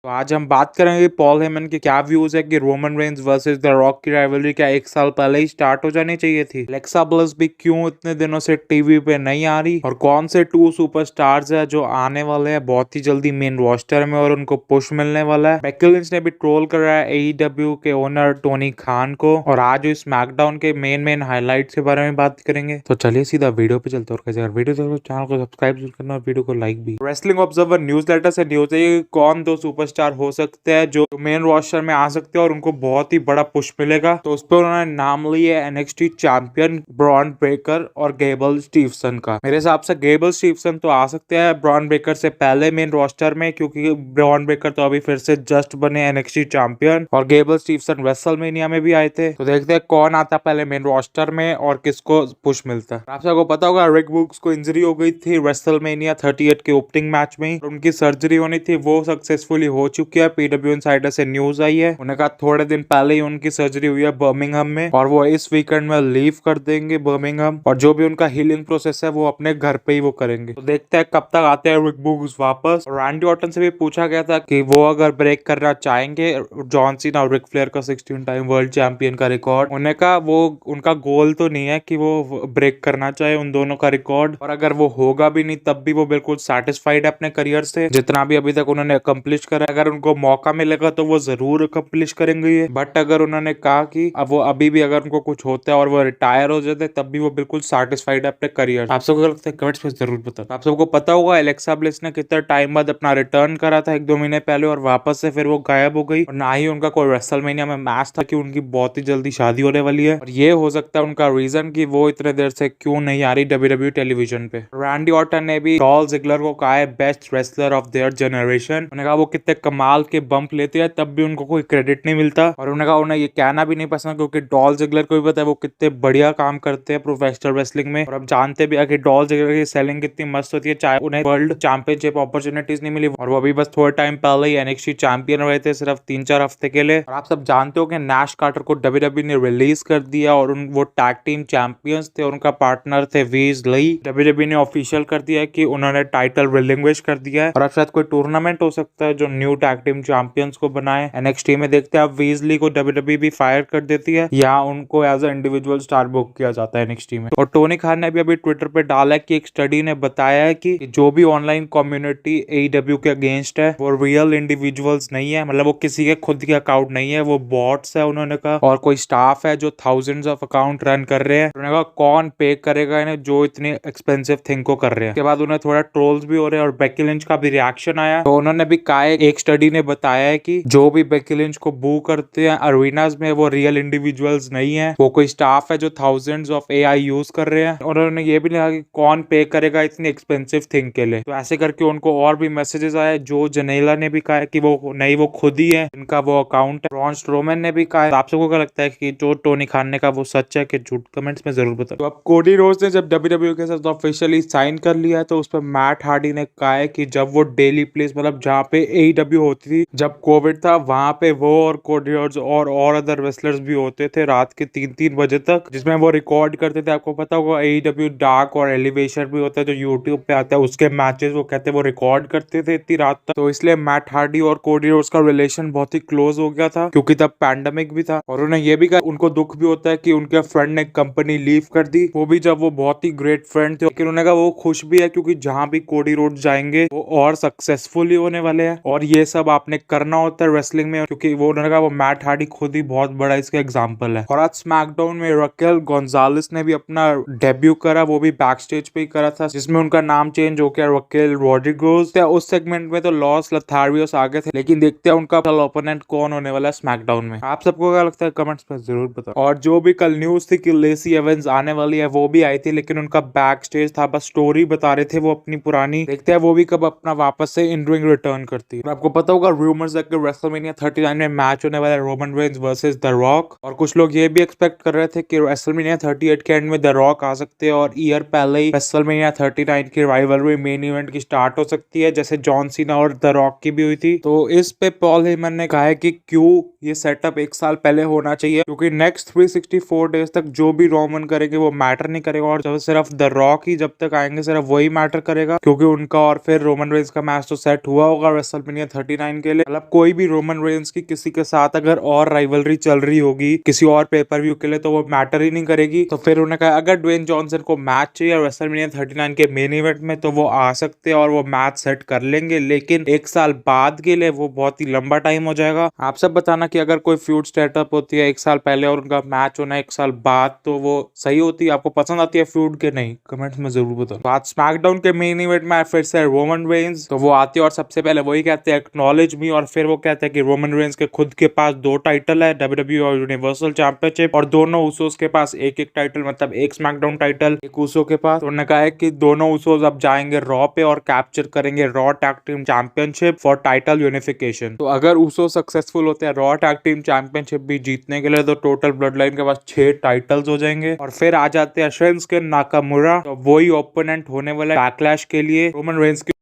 तो आज हम बात करेंगे पॉल हेमन के क्या व्यूज है कि Roman Reigns versus the rock की राइवलरी क्या एक साल पहले ही स्टार्ट हो जानी चाहिए थी। एलेक्सा ब्लिस भी क्यों इतने दिनों से टीवी पे नहीं आ रही और कौन से टू सुपरस्टार्स है जो आने वाले हैं बहुत ही जल्दी मेन रोस्टर में और उनको पुश मिलने वाला है। बेकी लिंच ने भी ट्रोल कर रहा है एईडब्ल्यू के ओनर टोनी खान को और आज इस स्मैकडाउन के मेन हाईलाइट्स के बारे में बात करेंगे। तो चलिए सीधा वीडियो पे चलते हैं और अगर वीडियो देखो चैनल को सब्सक्राइब जरूर करना और वीडियो को लाइक भी। रेसलिंग ऑब्जर्वर न्यूज लेटर से न्यूज है कि कौन दो सुपरस्टार हो सकते हैं जो मेन रोस्टर में आ सकते हैं और उनको बहुत ही बड़ा पुश मिलेगा। तो उस पर उन्होंने नाम लिया है एनएक्सटी चैंपियन ब्रॉन ब्रेकर और गेबल स्टीफसन का। मेरे हिसाब से गेबल स्टीफसन तो आ सकते हैं ब्रॉन ब्रेकर से पहले मेन रोस्टर में, क्योंकि ब्रॉन ब्रेकर तो अभी फिर से जस्ट बने एनएक्सटी चैंपियन और गेबल स्टीफसन रेसलमेनिया में भी आए थे। तो देखते हैं कौन आता पहले मेन रोस्टर में और किसको पुश मिलता है। आप सबको पता होगा रिक बुक्स को इंजरी हो गई थी रेसलमेनिया 38 के ओपनिंग मैच में, उनकी सर्जरी होनी थी, वो सक्सेसफुली हो चुकी है। पीडब्ल्यू इनसाइडर से न्यूज आई है, उन्हें कहा थोड़े दिन पहले ही उनकी सर्जरी हुई है बर्मिंघम में और वो इस वीकेंड में लीव कर देंगे बर्मिंघम और जो भी उनका हीलिंग प्रोसेस है वो अपने घर पे ही वो करेंगे। तो देखते हैं कब तक आते हैं रिक बुक्स वापस। रैंडी ऑर्टन से भी पूछा गया था कि वो अगर ब्रेक करना चाहेंगे जॉन सीना और रिक फ्लेयर का 16 टाइम वर्ल्ड चैंपियन का रिकॉर्ड, उन्हें कहा वो उनका गोल तो नहीं है कि वो ब्रेक करना चाहे उन दोनों का रिकॉर्ड, और अगर वो होगा भी नहीं तब भी वो बिल्कुल सेटिस्फाइड है अपने करियर से जितना भी अभी तक उन्होंने अकम्प्लिश करा। अगर उनको मौका मिलेगा तो वो जरूर अकम्प्लिश करेंगे ये, बट अगर उन्होंने कहा कि अब वो अभी भी अगर उनको कुछ होता है और वो रिटायर हो जाते तब भी वो बिल्कुल सेटिस्फाइड है अपने करियर। आप सबको लगता है कमेंट्स में जरूर बताओ। आप सबको पता होगा एलेक्सा ब्लिस ने कितना टाइम बाद अपना रिटर्न करा था 1-2 महीने पहले और वापस से फिर वो गायब हो गई और ना ही उनका कोई रेसलमेनिया में मैच था कि उनकी बहुत ही जल्दी शादी होने वाली है और ये हो सकता है उनका रीजन कि वो इतने देर से क्यों नहीं आ रही डब्ल्यूडब्ल्यू टेलीविजन पे। रैंडी ऑर्टन ने भी डॉल्फ जिगलर को कहा है best wrestler of their generation. उन्होंने कहा वो कितने कमाल के बम्प लेते हैं तब भी उनको कोई क्रेडिट नहीं मिलता और उन्होंने कहा उन्हें ये कहना भी नहीं पसंद क्योंकि डॉल्फ जिगलर को भी पता है वो कितने बढ़िया काम करते हैं प्रोफेशनल रेसलिंग में और अब जानते भी है कि डॉल्फ जिगलर की सेलिंग कितनी मस्त होती है, चाहे उन्हें वर्ल्ड चैंपियनशिप अपॉर्चुनिटीज नहीं मिली और वो अभी बस थोड़े टाइम पहले ही एनएक्सटी चैंपियन हुए थे सिर्फ 3-4 हफ्ते के लिए। और आप सब जानते हो कि नैश कार्टर को डब्ल्यूडब्ल्यू ने रिलीज कर दिया और वो टैग टीम चैंपियंस थे और उनका पार्टनर थे वीज ली। डब्ल्यूडब्ल्यू ने ऑफिशियल कर दिया है कि उन्होंने टाइटल रिलिंग्विश कर दिया है और अब शायद कोई टूर्नामेंट हो सकता है जो न्यू टैग टीम चैंपियंस को बनाए एनएक्सटी में। देखते हैं अब वीजली को डब्ल्यूडब्ल्यू भी फायर कर देती है या उनको as a individual star book किया जाता है एनएक्सटी में। और टोनी खान ने भी अभी ट्विटर पे डाला है कि एक स्टडी ने बताया है कि जो भी ऑनलाइन कम्युनिटी एईडब्ल्यू के अगेंस्ट है वो रियल इंडिविजुअल्स नहीं है, मतलब वो किसी के खुद के अकाउंट नहीं है, वो बॉट्स है उन्होंने कहा, और कोई स्टाफ है जो थाउजेंड्स ऑफ अकाउंट रन कर रहे हैं। उन्होंने कहा कौन पे करेगा इन्हें जो इतनी एक्सपेंसिव थिंग को कर रहे हैं। उसके बाद उन्हें थोड़ा ट्रोल्स भी हो रहे हैं और बेकी लिंच का भी रिएक्शन आया तो उन्होंने भी कहा एक स्टडी ने बताया है कि जो भी बेकी लिंच को बू करते हैं अरीनाज में वो रियल इंडिविजुअल्स नहीं है, वो कोई स्टाफ है जो थाउजेंड्स ऑफ एआई यूज कर रहे हैं। उन्होंने ये भी कहा कि कौन पे करेगा इतनी एक्सपेंसिव थिंग के लिए। तो ऐसे करके उनको और भी मैसेजेस आए। जो जनेला ने भी कहा है कि वो नहीं वो खुद ही है इनका वो अकाउंट है। ब्रॉन स्ट्रोमैन ने भी कहा है। आप सबको क्या लगता है कि जो टोनी खान ने कहा वो सच है कि झूठ? कमेंट्स में जरूर बताओ। तो अब कोडी रोड्स ने जब डब्ल्यूडब्ल्यू के साथ ऑफिशियली साइन कर लिया है तो उस पर मैट हार्डी ने कहा है कि जब वो डेली प्लेस मतलब जहाँ पे एईडब्ल्यू होती थी जब कोविड था वहां पे वो और कोडी रोड्स और अदर रेसलर्स भी होते थे रात के 3-3 बजे तक, जिसमें वो रिकॉर्ड करते थे। आपको पता होगा एईडब्ल्यू डार्क और एलिवेशन भी होता है जो यूट्यूब पे आता है, उसके मैचेस वो कहते हैं वो रिकॉर्ड करते थे इतनी रात तक। तो इसलिए मैट हार्डी और कोडी रोड्स का रिलेशन बहुत ही क्लोज हो गया था क्योंकि तब पैंडेमिक भी था। और उन्हें ये भी कहा उनको दुख भी होता है कि उनके फ्रेंड ने कंपनी लीव कर दी, वो भी जब वो बहुत ही ग्रेट फ्रेंड थे। लेकिन उन्होंने कहा वो खुश भी है क्योंकि जहां भी कोडी रोड्स जाएंगे वो और सक्सेसफुल होने वाले हैं और ये सब आपने करना होता है रेसलिंग में, क्योंकि वो उन्होंने कहा वो मैट हार्डी खुद ही बहुत बड़ा इसका एग्जाम्पल है। और आज स्मैकडाउन में रकेल गोंजालेस ने भी अपना डेब्यू करा, वो भी बैक स्टेज पे ही करा था जिसमें उनका नाम चेंज हो गया रकेल रॉड्रिगोज। उस सेगमेंट में तो लॉस लथारियोस आगे थे, लेकिन देखते हैं उनका ओपोनेंट कौन होने वाला है स्मैकडाउन में। आप सबको क्या लगता है कमेंट्स में जरूर बताओ। और जो भी कल न्यूज थी कि लेसी एवेंस आने वाली है वो भी आई थी, लेकिन उनका बैक स्टेज था, बस स्टोरी बता रहे थे वो अपनी पुरानी। देखते हैं वो भी कब अपना वापस से इन रिंग रिटर्न करती है। आपको पता होगा रूमर्स है कि रेसलमेनिया 39 में मैच होने वाला है Roman Reigns versus the rock, और कुछ लोग ये भी एक्सपेक्ट कर रहे थे कि रेसलमेनिया 38 के एंड में द रॉक आ सकते हैं और ईयर पहले ही रेसलमेनिया 39 की राइवलरी मेन इवेंट की स्टार्ट हो सकती है जैसे जॉन सीना और द रॉक की भी हुई थी। तो इस पे पॉल हेमन ने कहा है कि क्यों ये सेटअप एक साल पहले होना चाहिए, क्योंकि नेक्स्ट 364 डेज तक जो भी रोमन करेंगे वो मैटर नहीं करेगा, और जब सिर्फ द रॉक ही जब तक आएंगे सिर्फ वही मैटर करेगा, क्योंकि उनका और फिर रोमन रेंस का मैच तो सेट हुआ होगा रेसलमेनिया 39 के लिए। मतलब कोई भी रोमन रेंस की किसी के साथ अगर और राइवलरी चल रही होगी किसी और पेपर व्यू के लिए तो वो मैटर ही नहीं करेगी। तो फिर उन्होंने कहा अगर ड्वेन जॉनसन को मैच चाहिए रेसलमेनिया 39 के मेन इवेंट में तो वो आ सकते हैं और वो मैच सेट कर लेंगे, लेकिन एक साल बाद के लिए वो बहुत ही लंबा टाइम हो जाएगा। आप सब बताना कि अगर कोई फ्यूड स्टार्टअप होती है एक साल पहले और उनका मैच होना एक साल बाद तो वो सही होती है? आपको पसंद आती है फ्यूड के नहीं? कमेंट्स में जरूर बताओ। बात स्मैकडाउन के मेन इवेंट में फिर से रोमन रेंस, तो वो आते हैं और सबसे पहले वही कहते हैं एक्नॉलेज मी, और फिर वो कहते हैं कि रोमन रेंस के खुद के पास 2 टाइटल है, WWE और यूनिवर्सल चैंपियनशिप, और दोनों उसोस के पास एक एक टाइटल, मतलब एक स्मैकडाउन टाइटल एक उसो के पास। तो उन्होंने कहा है कि दोनों उसोस अब जाएंगे रॉ पे और कैप्चर करेंगे raw tag team championship for title unification. तो अगर उसो सक्सेसफुल होते हैं रॉ टैग टीम चैंपियनशिप भी जीतने के लिए तो टोटल ब्लड लाइन के पास 6 टाइटल्स हो जाएंगे। और फिर आ जाते हैं शिंसुके नाकामुरा, तो वही ओपोनेंट होने वाला बैकलैश के लिए रोमन रेंस के